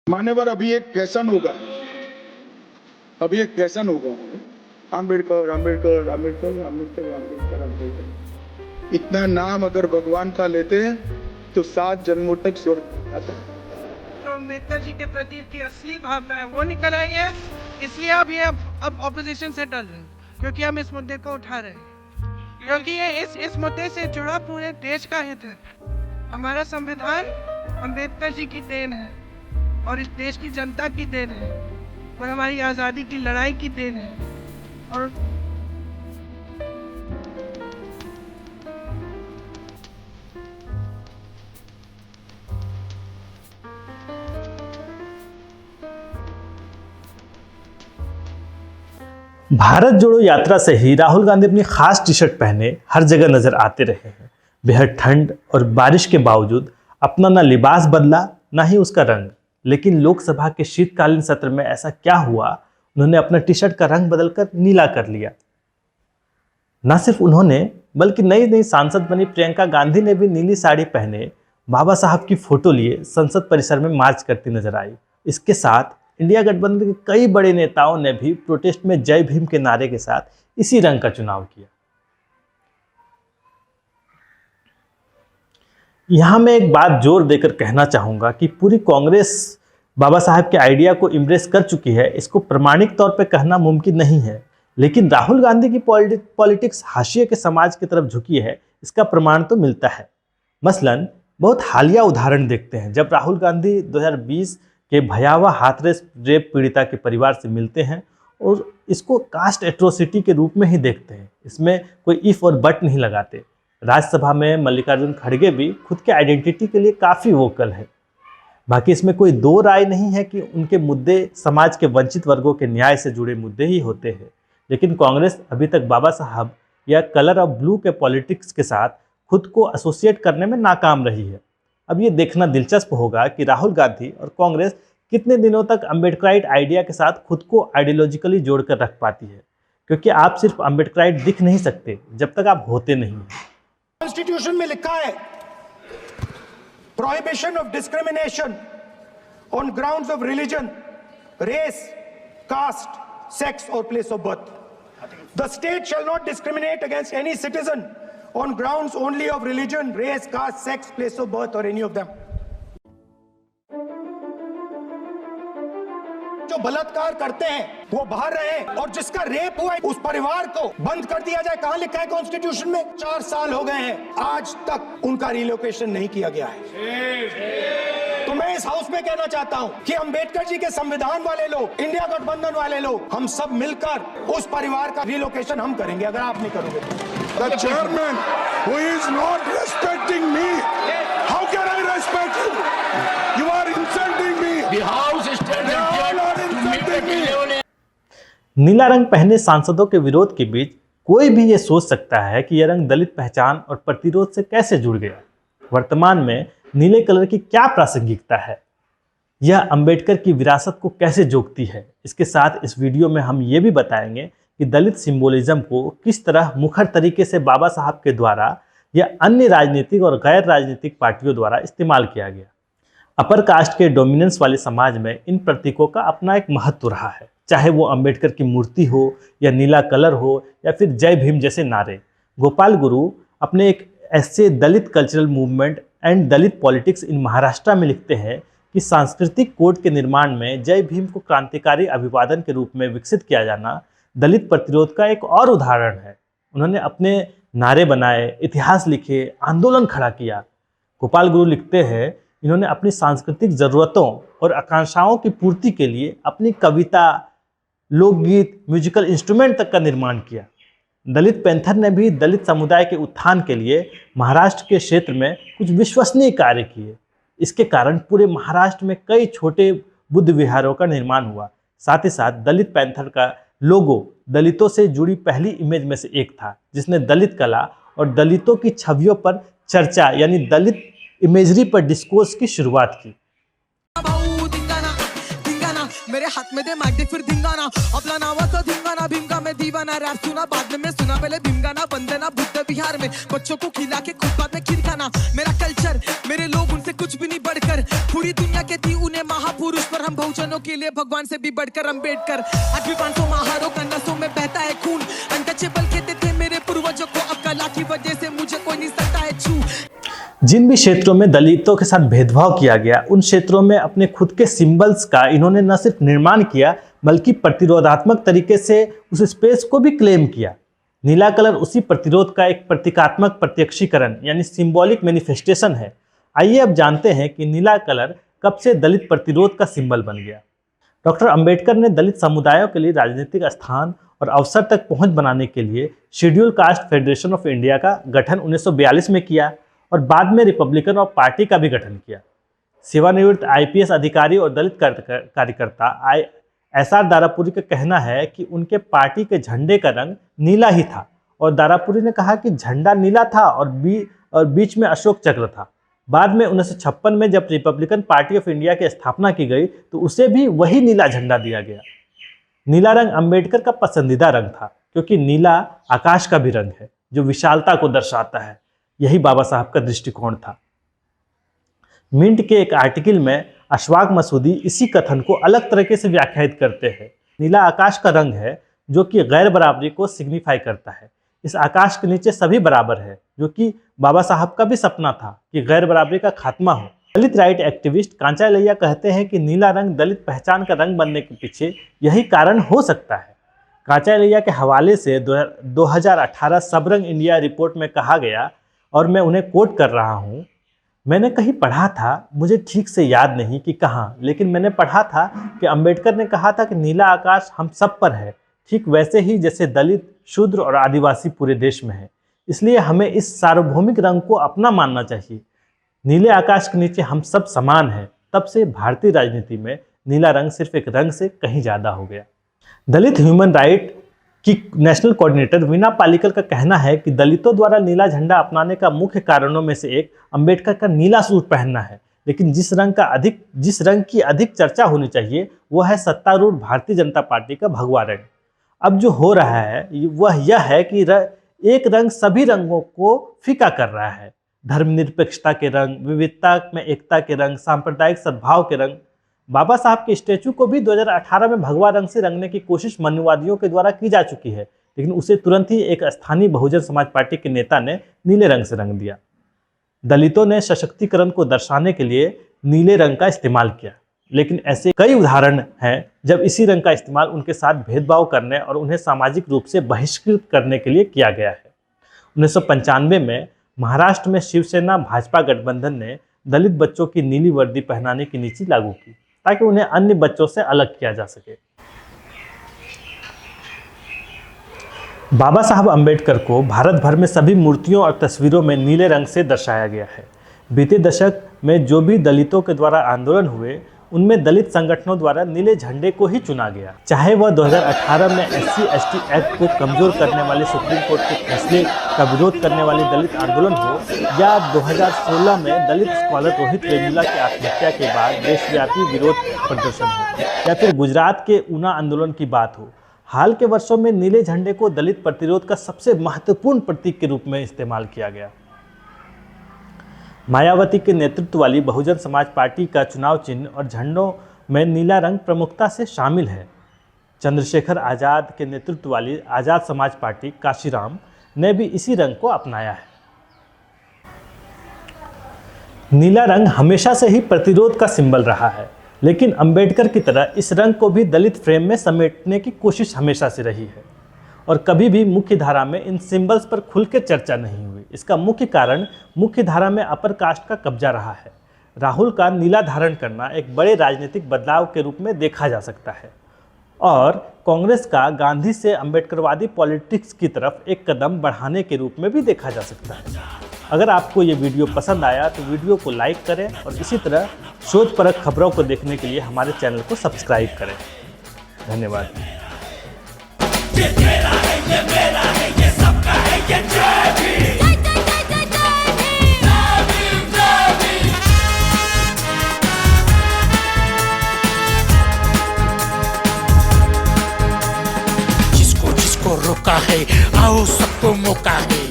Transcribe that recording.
मान्यवर, अभी एक फैशन होगा, अम्बेडकर अम्बेडकर अम्बेडकर अम्बेडकर अम्बेडकर अम्बेडकर। इतना नाम अगर भगवान का लेते हैं तो 7 जन्मों तक स्वर्ग आता है। तो अम्बेडकर जी के प्रति की असली भावना है वो निकल आई है, इसलिए अब ऑपोजिशन से डर रहे हैं, क्योंकि हम इस मुद्दे को उठा रहे हैं, क्योंकि ये इस मुद्दे से जुड़ा पूरे देश का हित है। हमारा संविधान अम्बेडकर जी की देन है और इस देश की जनता की देन है और हमारी आज़ादी की लड़ाई की देन है। और भारत जोड़ो यात्रा से ही राहुल गांधी अपनी खास टी शर्ट पहने हर जगह नजर आते रहे हैं। बेहद ठंड और बारिश के बावजूद अपना ना लिबास बदला ना ही उसका रंग। लेकिन लोकसभा के शीतकालीन सत्र में ऐसा क्या हुआ, उन्होंने अपना टी शर्ट का रंग बदलकर नीला कर लिया। न सिर्फ उन्होंने बल्कि नई नई सांसद बनी प्रियंका गांधी ने भी नीली साड़ी पहने बाबा साहब की फोटो लिए संसद परिसर में मार्च करती नजर आई। इसके साथ इंडिया गठबंधन के कई बड़े नेताओं ने भी प्रोटेस्ट में जय भीम के नारे के साथ इसी रंग का चुनाव किया। यहां मैं एक बात जोर देकर कहना चाहूंगा कि पूरी कांग्रेस बाबा साहब के आइडिया को इम्ब्रेस कर चुकी है। इसको प्रमाणिक तौर पर कहना मुमकिन नहीं है, लेकिन राहुल गांधी की पॉलिटिक्स हाशिए के समाज की तरफ झुकी है, इसका प्रमाण तो मिलता है। मसलन बहुत हालिया उदाहरण देखते हैं। जब राहुल गांधी 2020 के भयावह हाथरस रेप पीड़िता के परिवार से मिलते हैं और इसको कास्ट एट्रोसिटी के रूप में ही देखते हैं, इसमें कोई इफ और बट नहीं लगाते। राज्यसभा में मल्लिकार्जुन खड़गे भी खुद के आइडेंटिटी के लिए काफ़ी वोकल है। बाकी इसमें कोई दो राय नहीं है कि उनके मुद्दे समाज के वंचित वर्गों के न्याय से जुड़े मुद्दे ही होते हैं। लेकिन कांग्रेस अभी तक बाबा साहब या कलर ऑफ ब्लू के पॉलिटिक्स के साथ खुद को एसोसिएट करने में नाकाम रही है। अब ये देखना दिलचस्प होगा कि राहुल गांधी और कांग्रेस कितने दिनों तक अम्बेडकराइट आइडिया के साथ खुद को आइडियोलॉजिकली जोड़कर रख पाती है, क्योंकि आप सिर्फ अम्बेडकराइट दिख नहीं सकते जब तक आप होते नहीं हैं। कॉन्स्टिट्यूशन में लिखा है prohibition of discrimination on grounds of religion, race, caste, sex और place of birth. The state shall not discriminate against any citizen on grounds only of religion, race, caste, sex, place of birth or any of them. जो बलात्कार करते हैं वो बाहर रहे और जिसका रेप हुआ है उस परिवार को बंद कर दिया जाए। कहां लिखा है कॉन्स्टिट्यूशन में? 4 साल हो गए हैं, आज तक उनका रिलोकेशन नहीं किया गया है। तो मैं इस हाउस में कहना चाहता हूं कि अंबेडकर जी के संविधान वाले लोग, इंडिया गठबंधन वाले लोग, हम सब मिलकर उस परिवार का रिलोकेशन हम करेंगे, अगर आप नहीं करोगे तो। The chairman who is not respecting me, how can I respect you? You are insulting me. The house is They all are insulting me. नीला रंग पहने सांसदों के विरोध के बीच कोई भी ये सोच सकता है कि यह रंग दलित पहचान और प्रतिरोध से कैसे जुड़ गया। वर्तमान में नीले कलर की क्या प्रासंगिकता है, यह अंबेडकर की विरासत को कैसे जोड़ती है। इसके साथ इस वीडियो में हम ये भी बताएंगे कि दलित सिंबोलिज्म को किस तरह मुखर तरीके से बाबा साहब के द्वारा या अन्य राजनीतिक और गैर राजनीतिक पार्टियों द्वारा इस्तेमाल किया गया। अपर कास्ट के डोमिनेंस वाले समाज में इन प्रतीकों का अपना एक महत्व रहा है, चाहे वो अंबेडकर की मूर्ति हो या नीला कलर हो या फिर जय भीम जैसे नारे। गोपाल गुरु अपने एक ऐसे Dalit cultural movement and Dalit politics in Maharashtra में लिखते हैं कि सांस्कृतिक कोड के निर्माण में जय भीम को क्रांतिकारी अभिवादन के रूप में विकसित किया जाना दलित प्रतिरोध का एक और उदाहरण है। उन्होंने अपने नारे बनाए, इतिहास लिखे, आंदोलन खड़ा किया। गोपाल गुरु लिखते हैं, इन्होंने अपनी सांस्कृतिक ज़रूरतों और आकांक्षाओं की पूर्ति के लिए अपनी कविता, लोकगीत, म्यूजिकल इंस्ट्रूमेंट तक का निर्माण किया। दलित पैंथर ने भी दलित समुदाय के उत्थान के लिए महाराष्ट्र के क्षेत्र में कुछ विश्वसनीय कार्य किए। इसके कारण पूरे महाराष्ट्र में कई छोटे बुद्ध विहारों का निर्माण हुआ। साथ ही साथ दलित पैंथर का लोगो दलितों से जुड़ी पहली इमेज में से एक था, जिसने दलित कला और दलितों की छवियों पर चर्चा यानी दलित इमेजरी पर डिस्कोर्स की शुरुआत की। मेरे हाथ में दे माइक फिर धिंगाना, अपना नावाचा धिंगाना, भीम का मैं दीवाना, रैप सुना बाद में सुना, पहले भीम गाना वंदना बुद्ध विहार में बच्चों को खिला के खुद बाद में खीर खाना। मेरा कल्चर, मेरे लोग, उनसे कुछ भी नहीं बढ़कर, अंबेडकर पूरी दुनिया के थी उन्हें महापुरुष पर हम बहुजनों के लिए भगवान से भी बढ़कर अंबेडकर आज भी 500 महारों का नसों में बहता है खून अनटचेबल कहते थे मेरे पूर्वजों को अब कला की वजह से मुझे कोई नहीं सकता है छू। जिन भी क्षेत्रों में दलितों के साथ भेदभाव किया गया उन क्षेत्रों में अपने खुद के सिंबल्स का इन्होंने न सिर्फ निर्माण किया बल्कि प्रतिरोधात्मक तरीके से उस स्पेस को भी क्लेम किया। नीला कलर उसी प्रतिरोध का एक प्रतीकात्मक प्रत्यक्षीकरण यानी सिंबॉलिक मैनिफेस्टेशन है। आइए अब जानते हैं कि नीला कलर कब से दलित प्रतिरोध का सिंबल बन गया। डॉक्टर अंबेडकर ने दलित समुदायों के लिए राजनीतिक स्थान और अवसर तक पहुंच बनाने के लिए schedule caste federation of India का गठन 1942 में किया और बाद में रिपब्लिकन ऑफ पार्टी का भी गठन किया। सेवानिवृत्त आईपीएस अधिकारी और दलित कार्यकर्ता एसआर दारापुरी का कहना है कि उनके पार्टी के झंडे का रंग नीला ही था और दारापुरी ने कहा कि झंडा नीला था और बीच में अशोक चक्र था। बाद में 1956 में जब रिपब्लिकन पार्टी ऑफ इंडिया की स्थापना की गई तो उसे भी वही नीला झंडा दिया गया। नीला रंग अंबेडकर का पसंदीदा रंग था क्योंकि नीला आकाश का भी रंग है जो विशालता को दर्शाता है। यही बाबा साहब का दृष्टिकोण था। मिंट के एक आर्टिकल में अशफाक मसूदी इसी कथन को अलग तरीके से व्याख्यायित करते हैं। नीला आकाश का रंग है जो कि गैर बराबरी को सिग्निफाई करता है। इस आकाश के नीचे सभी बराबर है जो कि बाबा साहब का भी सपना था कि गैर बराबरी का खात्मा हो। दलित राइट एक्टिविस्ट कांचा लैया कहते हैं कि नीला रंग दलित पहचान का रंग बनने के पीछे यही कारण हो सकता है। कांचा लैया के हवाले से 2018 सब रंग इंडिया रिपोर्ट में कहा गया और मैं उन्हें कोट कर रहा हूँ, मैंने कहीं पढ़ा था, मुझे ठीक से याद नहीं कि कहाँ, लेकिन मैंने पढ़ा था कि अंबेडकर ने कहा था कि नीला आकाश हम सब पर है, ठीक वैसे ही जैसे दलित, शूद्र और आदिवासी पूरे देश में है। इसलिए हमें इस सार्वभौमिक रंग को अपना मानना चाहिए। नीले आकाश के नीचे हम सब समान हैं। तब से भारतीय राजनीति में नीला रंग सिर्फ एक रंग से कहीं ज़्यादा हो गया। दलित ह्यूमन राइट की नेशनल कोऑर्डिनेटर वीना पालिकर का कहना है कि दलितों द्वारा नीला झंडा अपनाने का मुख्य कारणों में से एक अंबेडकर का नीला सूट पहनना है, लेकिन जिस रंग की अधिक चर्चा होनी चाहिए वह है सत्तारूढ़ भारतीय जनता पार्टी का भगवा रंग। अब जो हो रहा है वह यह है कि एक रंग सभी रंगों को फीका कर रहा है। धर्मनिरपेक्षता के रंग, विविधता में एकता के रंग, सांप्रदायिक सद्भाव के रंग। बाबा साहब के स्टैचू को भी 2018 में भगवा रंग से रंगने की कोशिश मनुवादियों के द्वारा की जा चुकी है, लेकिन उसे तुरंत ही एक स्थानीय बहुजन समाज पार्टी के नेता ने नीले रंग से रंग दिया। दलितों ने सशक्तिकरण को दर्शाने के लिए नीले रंग का इस्तेमाल किया, लेकिन ऐसे कई उदाहरण हैं जब इसी रंग का इस्तेमाल उनके साथ भेदभाव करने और उन्हें सामाजिक रूप से बहिष्कृत करने के लिए किया गया है। 1995 में महाराष्ट्र में शिवसेना भाजपा गठबंधन ने दलित बच्चों की नीली वर्दी पहनाने की नीति लागू की ताकि उन्हें अन्य बच्चों से अलग किया जा सके। बाबा साहब अंबेडकर को भारत भर में सभी मूर्तियों और तस्वीरों में नीले रंग से दर्शाया गया है। बीते दशक में जो भी दलितों के द्वारा आंदोलन हुए उनमें दलित संगठनों द्वारा नीले झंडे को ही चुना गया, चाहे वह 2018 में SC/ST एक्ट को कमजोर करने वाले सुप्रीम कोर्ट के फैसले का विरोध करने वाले दलित आंदोलन हो या 2016 में दलित स्कॉलर रोहित वेमुला की आत्महत्या के बाद देशव्यापी विरोध प्रदर्शन हो या फिर गुजरात के ऊना आंदोलन की बात हो। हाल के वर्षों में नीले झंडे को दलित प्रतिरोध का सबसे महत्वपूर्ण प्रतीक के रूप में इस्तेमाल किया गया। मायावती के नेतृत्व वाली बहुजन समाज पार्टी का चुनाव चिन्ह और झंडों में नीला रंग प्रमुखता से शामिल है। चंद्रशेखर आज़ाद के नेतृत्व वाली आज़ाद समाज पार्टी काशीराम ने भी इसी रंग को अपनाया है। नीला रंग हमेशा से ही प्रतिरोध का सिंबल रहा है, लेकिन अंबेडकर की तरह इस रंग को भी दलित फ्रेम में समेटने की कोशिश हमेशा से रही है और कभी भी मुख्य धारा में इन सिंबल्स पर खुलकर चर्चा नहीं हुई। इसका मुख्य कारण मुख्य धारा में अपर कास्ट का कब्जा रहा है। राहुल का नीला धारण करना एक बड़े राजनीतिक बदलाव के रूप में देखा जा सकता है और कांग्रेस का गांधी से अंबेडकरवादी पॉलिटिक्स की तरफ एक कदम बढ़ाने के रूप में भी देखा जा सकता है। अगर आपको ये वीडियो पसंद आया तो वीडियो को लाइक करें और इसी तरह शोधपरक खबरों को देखने के लिए हमारे चैनल को सब्सक्राइब करें। धन्यवाद। ये तेरा है, ये मेरा है, ये सबका है, ये जय भीम। जिसको जिसको रोका है, आओ सबको मौका है।